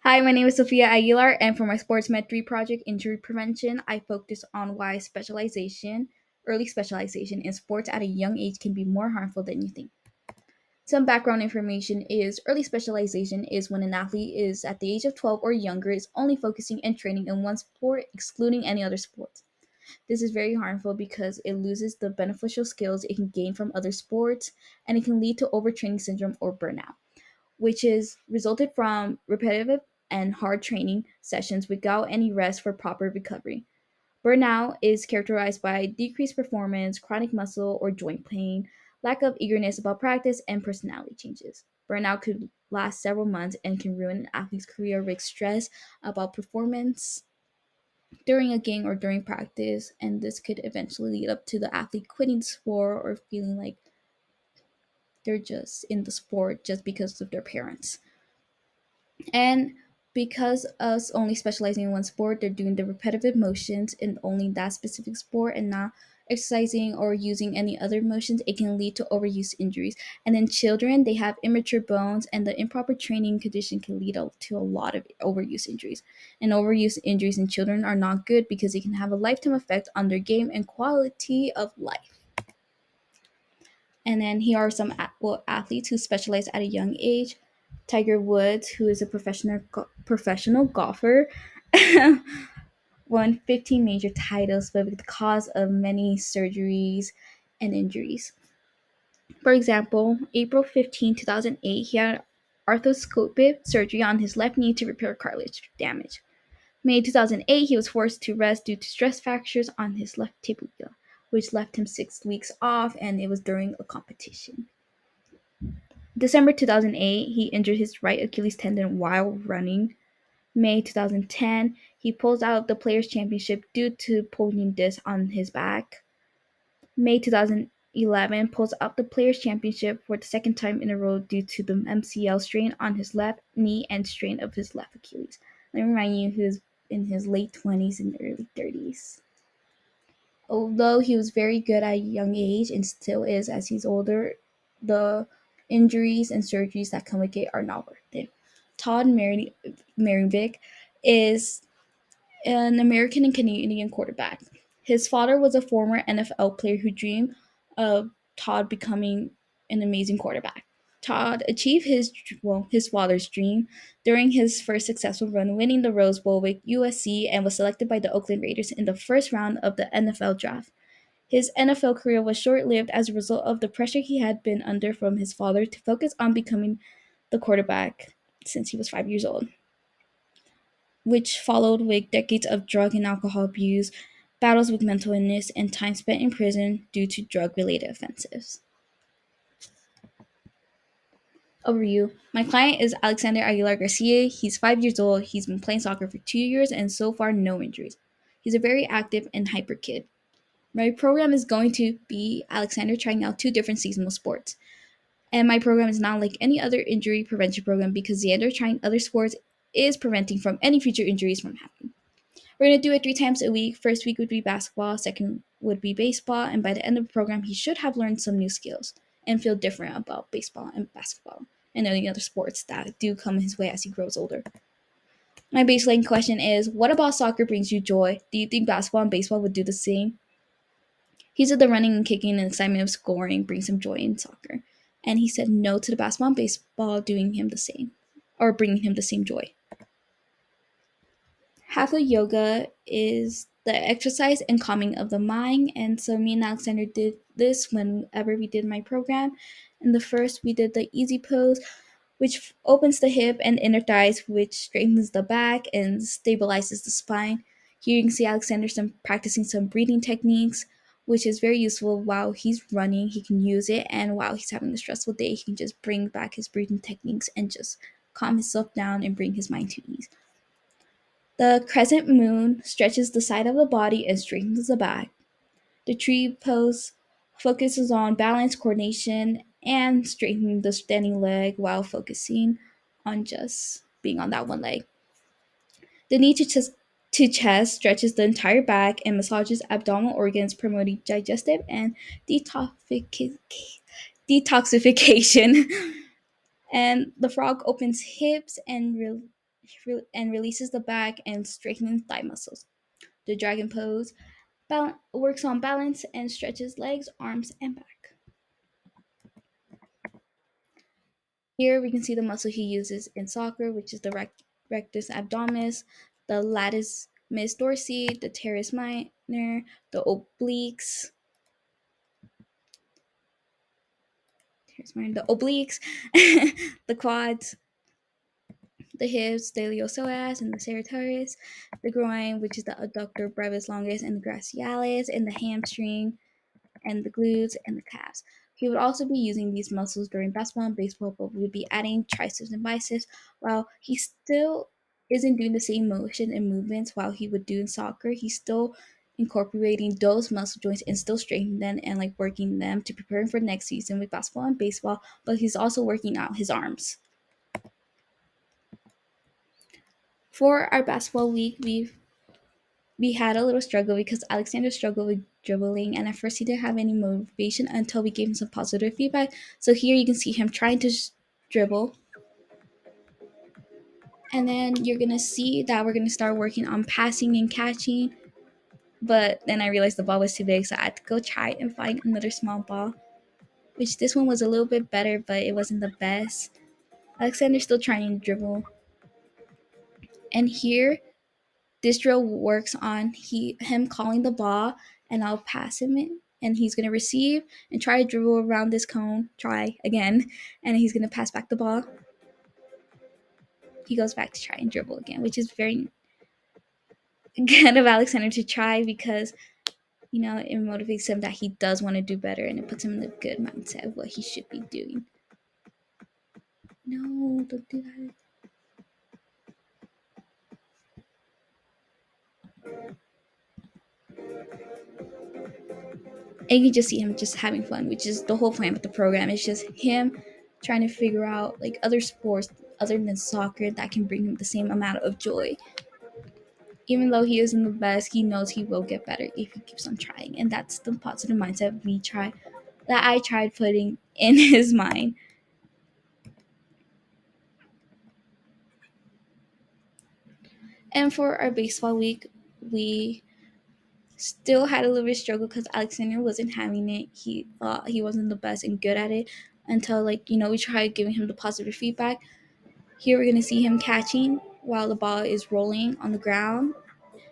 Hi, my name is Sophia Aguilar, and for my Sports Med 3 project, Injury Prevention, I focus on why early specialization in sports at a young age can be more harmful than you think. Some background information is early specialization is when an athlete is at the age of 12 or younger is only focusing and training in one sport, excluding any other sports. This is very harmful because it loses the beneficial skills it can gain from other sports, and it can lead to overtraining syndrome or burnout, which is resulted from repetitive and hard training sessions without any rest for proper recovery. Burnout is characterized by decreased performance, chronic muscle or joint pain, lack of eagerness about practice, and personality changes. Burnout could last several months and can ruin an athlete's career with stress about performance during a game or during practice, and this could eventually lead up to the athlete quitting the sport or feeling like they're just in the sport just because of their parents. And because us only specializing in one sport, they're doing the repetitive motions in only that specific sport and not exercising or using any other motions. It can lead to overuse injuries. And in children, they have immature bones, and the improper training condition can lead to a lot of overuse injuries. And overuse injuries in children are not good because it can have a lifetime effect on their game and quality of life. And then here are some athletes who specialize at a young age. Tiger Woods, who is a professional golfer, won 15 major titles, but with the cause of many surgeries and injuries. For example, April 15, 2008, he had arthroscopic surgery on his left knee to repair cartilage damage. May 2008, he was forced to rest due to stress fractures on his left tibia, which left him 6 weeks off, and it was during a competition. December 2008, he injured his right Achilles tendon while running. May 2010, he pulls out of the Players' Championship due to pulling disc on his back. May 2011, pulls out the Players' Championship for the second time in a row due to the MCL strain on his left knee and strain of his left Achilles. Let me remind you, he was in his late 20s and early 30s. Although he was very good at a young age and still is as he's older, the injuries and surgeries that come with it are not worth it. Todd Marinvick is an American and Canadian quarterback. His father was a former NFL player who dreamed of Todd becoming an amazing quarterback. Todd achieved his father's dream during his first successful run, winning the Rose Bowl with USC, and was selected by the Oakland Raiders in the first round of the NFL draft. His NFL career was short-lived as a result of the pressure he had been under from his father to focus on becoming the quarterback since he was 5 years old, which followed with decades of drug and alcohol abuse, battles with mental illness, and time spent in prison due to drug-related offenses. Overview. My client is Alexander Aguilar Garcia. He's 5 years old. He's been playing soccer for 2 years and so far no injuries. He's a very active and hyper kid. My program is going to be Alexander trying out two different seasonal sports. And my program is not like any other injury prevention program because Xander trying other sports is preventing from any future injuries from happening. We're going to do it 3 times a week. First week would be basketball, second would be baseball, and by the end of the program, he should have learned some new skills and feel different about baseball and basketball and any other sports that do come his way as he grows older. My baseline question is, what about soccer brings you joy? Do you think basketball and baseball would do the same? He said the running and kicking and excitement of scoring brings him joy in soccer. And he said no to the basketball and baseball doing him the same, or bringing him the same joy. Hatha Yoga is the exercise and calming of the mind. And so me and Alexander did this whenever we did my program. In the first, we did the easy pose, which opens the hip and inner thighs, which strengthens the back and stabilizes the spine. Here you can see Alexander practicing some breathing techniques, which is very useful while he's running. He can use it, and while he's having a stressful day, he can just bring back his breathing techniques and just calm himself down and bring his mind to ease. The crescent moon stretches the side of the body and strengthens the back. The tree pose focuses on balance, coordination, and straightening the standing leg while focusing on just being on that one leg. The knee to chest stretches the entire back and massages abdominal organs, promoting digestive and detoxification. And the frog opens hips and and releases the back and straightening thigh muscles. The dragon pose works on balance and stretches legs, arms, and back. Here we can see the muscle he uses in soccer, which is the rectus abdominis, the latissimus dorsi, the teres minor, the obliques, the obliques, the quads, the hips, the iliopsoas, and the serratus, the groin, which is the adductor brevis longus and the gracialis, and the hamstring, and the glutes, and the calves. He would also be using these muscles during basketball and baseball, but would be adding triceps and biceps, while he still isn't doing the same motion and movements while he would do in soccer. He's still incorporating those muscle joints and still straightening them and like working them to prepare him for next season with basketball and baseball, but he's also working out his arms. For our basketball week, we had a little struggle because Alexander struggled with dribbling, and at first he didn't have any motivation until we gave him some positive feedback. So here you can see him trying to dribble, and then you're gonna see that we're gonna start working on passing and catching. But then I realized the ball was too big, so I had to go try and find another small ball, which this one was a little bit better, but it wasn't the best. Alexander's still trying to dribble, and here this drill works on him calling the ball, and I'll pass him it, and he's gonna receive and try to dribble around this cone. Try again, and he's gonna pass back the ball. He goes back to try and dribble again, which is very good of Alexander to try because it motivates him that he does want to do better, and it puts him in a good mindset of what he should be doing. No, don't do that. And you can just see him just having fun, which is the whole point of the program. It's just him trying to figure out like other sports other than soccer that can bring him the same amount of joy. Even though he isn't the best, he knows he will get better if he keeps on trying, and that's the positive mindset I tried putting in his mind. And for our baseball week, we still had a little bit of struggle because Alexander wasn't having it. He thought he wasn't the best and good at it until we tried giving him the positive feedback. Here we're gonna see him catching while the ball is rolling on the ground,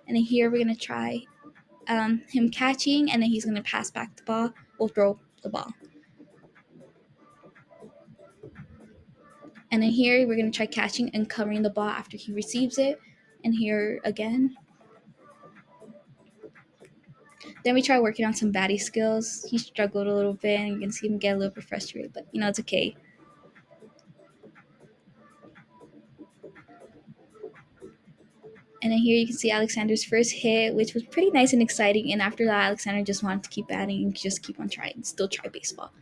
and then here we're gonna try him catching, and then he's gonna pass back the ball or throw the ball. And then here we're gonna try catching and covering the ball after he receives it. And here again. Then we try working on some batting skills. He struggled a little bit, and you can see him get a little bit frustrated, but it's okay. And then here you can see Alexander's first hit, which was pretty nice and exciting. And after that, Alexander just wanted to keep batting and just keep on trying, still try baseball.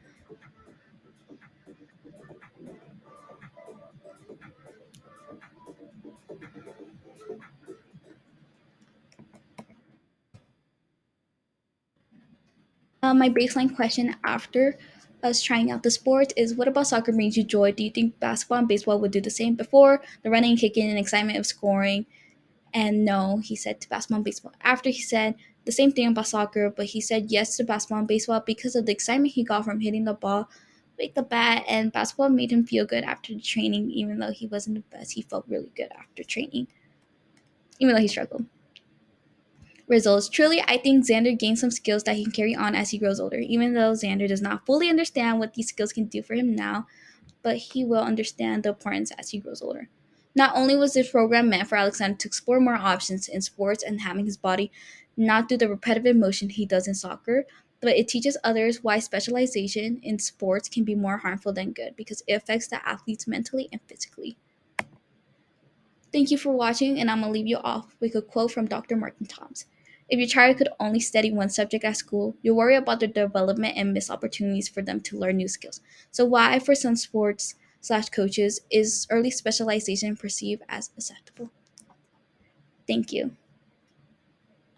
My baseline question after us trying out the sport is, what about soccer brings you joy? Do you think basketball and baseball would do the same? Before, the running, kicking, and excitement of scoring. And no, he said to basketball and baseball. After, he said the same thing about soccer, but he said yes to basketball and baseball because of the excitement he got from hitting the ball with the bat, and basketball made him feel good after the training. Even though he wasn't the best, he felt really good after training, even though he struggled. Results. Truly, I think Xander gained some skills that he can carry on as he grows older. Even though Xander does not fully understand what these skills can do for him now, but he will understand the importance as he grows older. Not only was this program meant for Alexander to explore more options in sports and having his body not do the repetitive motion he does in soccer, but it teaches others why specialization in sports can be more harmful than good because it affects the athletes mentally and physically. Thank you for watching, and I'm going to leave you off with a quote from Dr. Martin Toms. If your child could only study one subject at school, you'll worry about their development and miss opportunities for them to learn new skills. So why, for some sports/coaches, is early specialization perceived as acceptable? Thank you.